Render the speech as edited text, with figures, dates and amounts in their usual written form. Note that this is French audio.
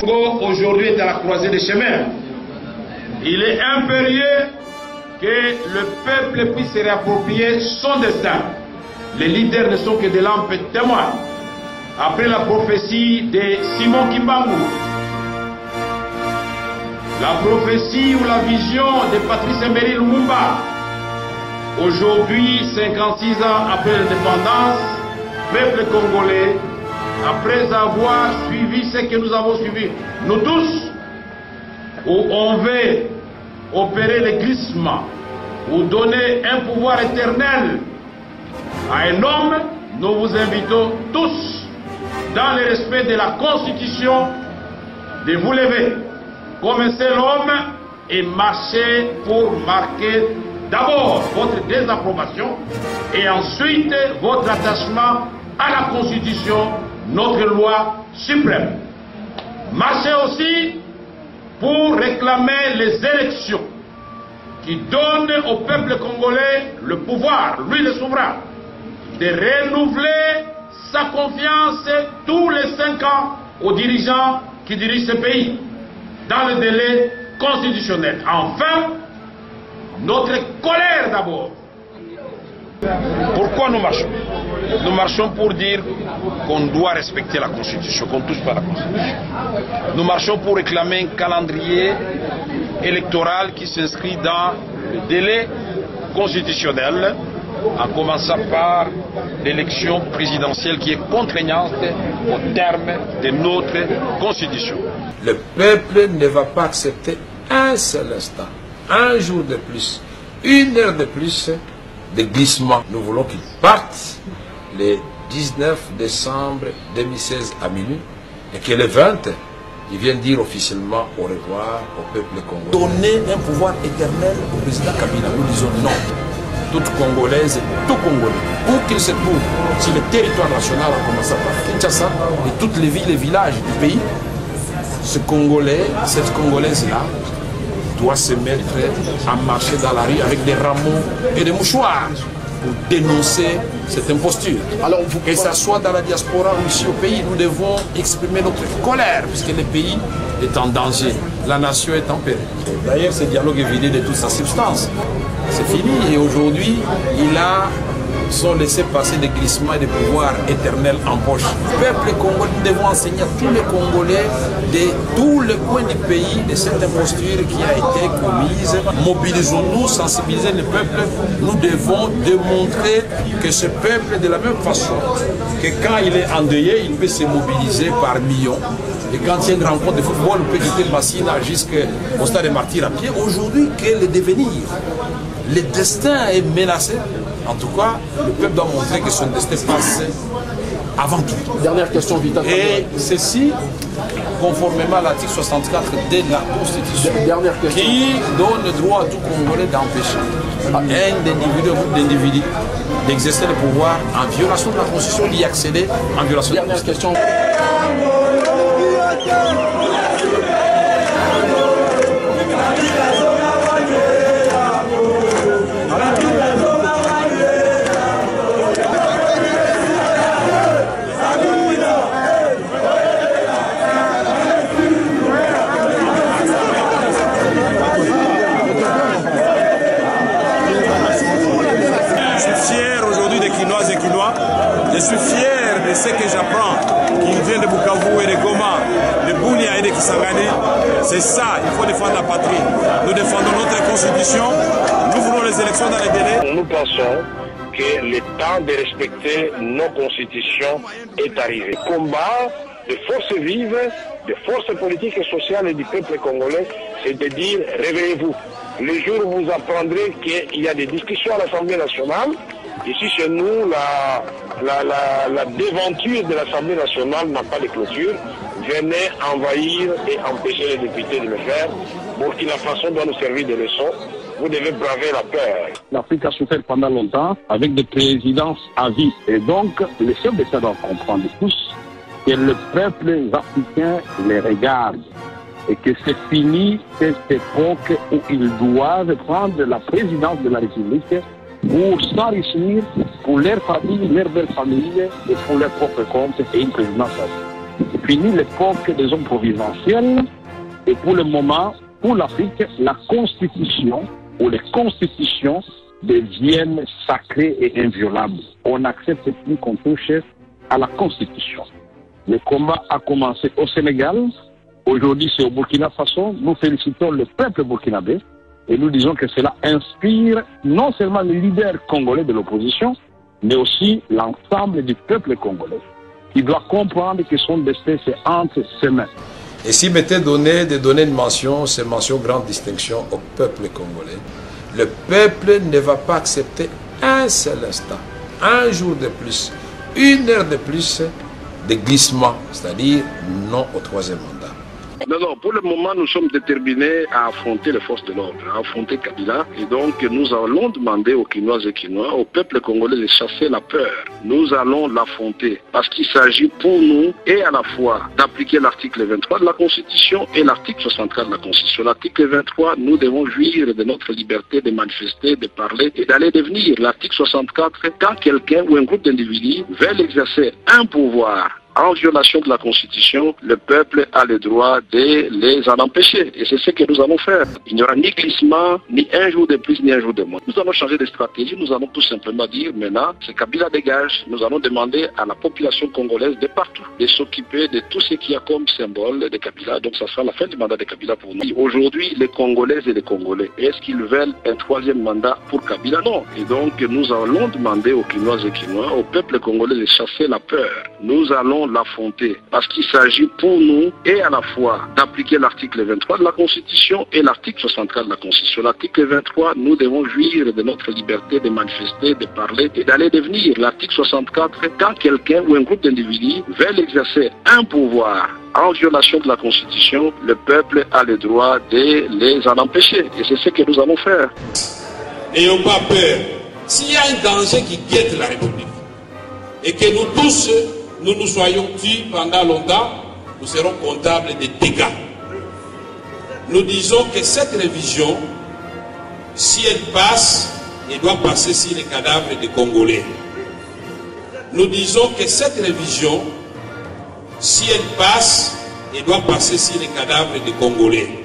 Aujourd'hui est à la croisée des chemins. Il est impérieux que le peuple puisse se réapproprier son destin. Les leaders ne sont que des lampes témoins. Après la prophétie de Simon Kimbangu, la prophétie ou la vision de Patrice Emery Lumumba, aujourd'hui, 56 ans après l'indépendance, peuple congolais, après avoir suivi ce que nous avons suivi, nous tous, où on veut opérer le glissement, ou donner un pouvoir éternel à un homme, nous vous invitons tous, dans le respect de la Constitution, de vous lever comme un seul homme et marcher pour marquer d'abord votre désapprobation et ensuite votre attachement à la Constitution, notre loi suprême. Marchez aussi pour réclamer les élections qui donnent au peuple congolais le pouvoir, lui le souverain, de renouveler sa confiance tous les 5 ans aux dirigeants qui dirigent ce pays, dans le délai constitutionnel. Enfin, notre colère d'abord. Pourquoi nous marchons? Nous marchons pour dire qu'on doit respecter la Constitution, qu'on ne touche pas la Constitution. Nous marchons pour réclamer un calendrier électoral qui s'inscrit dans le délai constitutionnel, en commençant par l'élection présidentielle qui est contraignante au terme de notre Constitution. Le peuple ne va pas accepter un seul instant, un jour de plus, une heure de plus de glissement. Nous voulons qu'il parte le 19 décembre 2016 à minuit et que le 20, il vienne dire officiellement au revoir au peuple congolais. Donner un pouvoir éternel au président Kabila, nous disons non. Toute Congolaise, tout Congolais, où qu'il se trouve, sur le territoire national, en commençant par Kinshasa et toutes les villes et villages du pays, ce Congolais, cette Congolaise-là, doit se mettre à marcher dans la rue avec des rameaux et des mouchoirs pour dénoncer cette imposture. Alors, que ce soit dans la diaspora ou ici au pays, nous devons exprimer notre colère puisque le pays est en danger, la nation est en péril. D'ailleurs, ce dialogue est vidé de toute sa substance. C'est fini et aujourd'hui, il a son laissé-passer de glissement et de pouvoir éternel en poche. Peuple congolais, nous devons enseigner à tous les Congolais de tous les coins du pays de cette imposture qui a été commise. Mobilisons-nous, sensibilisons le peuple. Nous devons démontrer que ce peuple, de la même façon que quand il est endeuillé, il peut se mobiliser par millions. Et quand il y a une rencontre de football, on peut quitter le Massina jusqu'au stade des Martyrs à pied. Aujourd'hui, quel est le devenir? Le destin est menacé. En tout cas, le peuple doit montrer que son destin passe avant tout. Dernière question, Vita. Et ceci, conformément à l'article 64 de la Constitution, qui donne le droit à tout Congolais d'empêcher un individu ou groupe d'individus d'exercer le pouvoir en violation de la Constitution, d'y accéder en violation de la Constitution. Dernière question. Je suis fier de ce que j'apprends, qui vient de Bukavu et de Goma, de Bunia et de Kisangani. C'est ça, il faut défendre la patrie. Nous défendons notre constitution, nous voulons les élections dans les délais. Nous pensons que le temps de respecter nos constitutions est arrivé. Le combat des forces vives, des forces politiques et sociales et du peuple congolais, c'est de dire réveillez-vous. Le jour où vous apprendrez qu'il y a des discussions à l'Assemblée nationale, ici chez nous, la déventure de l'Assemblée nationale n'a pas de clôture. Venez envahir et empêcher les députés de le faire. Burkina Faso doit nous servir de leçon. Vous devez braver la peur. L'Afrique a souffert pendant longtemps avec des présidences à vie. Et donc, les chefs d'État doivent comprendre tous que le peuple africain les regarde. Et que c'est fini cette époque où ils doivent prendre la présidence de la République pour s'enrichir pour leur famille, leur belle famille et pour leur propre compte et une présidence. Fini l'époque des hommes providentiels. Et pour le moment, pour l'Afrique, la constitution ou les constitutions deviennent sacrées et inviolables. On n'accepte plus qu'on touche à la constitution. Le combat a commencé au Sénégal. Aujourd'hui, c'est au Burkina Faso. Nous félicitons le peuple burkinabé et nous disons que cela inspire non seulement les leaders congolais de l'opposition, mais aussi l'ensemble du peuple congolais, qui doit comprendre que son destin, c'est entre ses mains. Et si m'était donné de donner une mention, c'est mention grande distinction au peuple congolais. Le peuple ne va pas accepter un seul instant, un jour de plus, une heure de plus de glissement, c'est-à-dire non au troisième mandat. Non, pour le moment, nous sommes déterminés à affronter les forces de l'ordre, à affronter Kabila. Et donc, nous allons demander aux Kinoises et Kinois, au peuple congolais de chasser la peur. Nous allons l'affronter parce qu'il s'agit pour nous et à la fois d'appliquer l'article 23 de la Constitution et l'article 64 de la Constitution. L'article 23, nous devons jouir de notre liberté de manifester, de parler et d'aller devenir. L'article 64, quand quelqu'un ou un groupe d'individus veulent exercer un pouvoir en violation de la Constitution, le peuple a le droit de les en empêcher. Et c'est ce que nous allons faire. Il n'y aura ni glissement, ni un jour de plus, ni un jour de moins. Nous allons changer de stratégie. Nous allons tout simplement dire, maintenant, c'est Kabila dégage. Nous allons demander à la population congolaise de partout de s'occuper de tout ce qu'il y a comme symbole de Kabila. Donc ça sera la fin du mandat de Kabila pour nous. Aujourd'hui, les Congolaises et les Congolais, est-ce qu'ils veulent un troisième mandat pour Kabila? Non. Et donc, nous allons demander aux Kinoises et Kinois, au peuple congolais de chasser la peur. Nous allons l'affronter parce qu'il s'agit pour nous et à la fois d'appliquer l'article 23 de la Constitution et l'article 64 de la Constitution. L'article 23, nous devons jouir de notre liberté de manifester, de parler et d'aller devenir. L'article 64, quand quelqu'un ou un groupe d'individus veulent exercer un pouvoir en violation de la Constitution, le peuple a le droit de les en empêcher. Et c'est ce que nous allons faire. N'ayons pas peur. S'il y a un danger qui guette la République et que nous tous nous soyons tués pendant longtemps, nous serons comptables des dégâts. Nous disons que cette révision, si elle passe, elle doit passer sur les cadavres des Congolais. Nous disons que cette révision, si elle passe, elle doit passer sur les cadavres des Congolais.